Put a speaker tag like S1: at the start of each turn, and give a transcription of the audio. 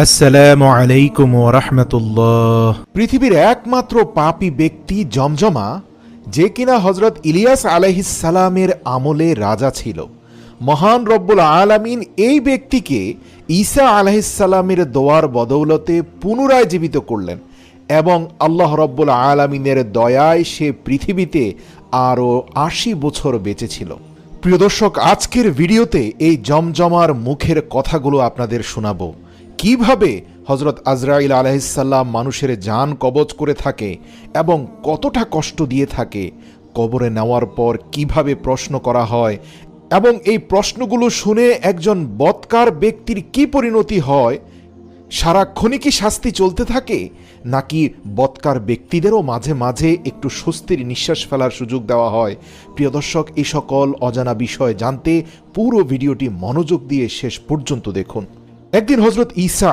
S1: আসসালামু আলাইকুম ওয়া রাহমাতুল্লাহ।
S2: পৃথিবীর একমাত্র পাপী ব্যক্তি জমজমা, যে কিনা হজরত ইলিয়াস আলাইহিস সালামের আমলে রাজা ছিল। মহান রব্বুল আলামিন এই ব্যক্তিকে ঈসা আলাইহিস সালামের দোয়ার বদৌলতে পুনরায় জীবিত করলেন এবং আল্লাহ রব্বুল আলামিনের দয়ায় সে পৃথিবীতে আরও ৮০ বছর বেঁচে ছিল। প্রিয় দর্শক, আজকের ভিডিওতে এই জমজমার মুখের কথাগুলো আপনাদের শোনাবো। কিভাবে হজরত আজরাইল আলাইহিসসালাম মানুষের জান কবজ করে থাকে এবং কতটা কষ্ট দিয়ে থাকে, কবরে নেওয়ার পর কিভাবে প্রশ্ন করা হয় এবং এই প্রশ্নগুলো শুনে একজন বৎকার ব্যক্তির কি পরিণতি হয়, সারাক্ষণই কি শাস্তি চলতে থাকে নাকি বৎকার ব্যক্তিদেরও মাঝে মাঝে একটু স্বস্তির নিঃশ্বাস ফেলার সুযোগ দেওয়া হয়? প্রিয় দর্শক, এই সকল অজানা বিষয় জানতে পুরো ভিডিওটি মনোযোগ দিয়ে শেষ পর্যন্ত দেখুন। একদিন হজরত ঈসা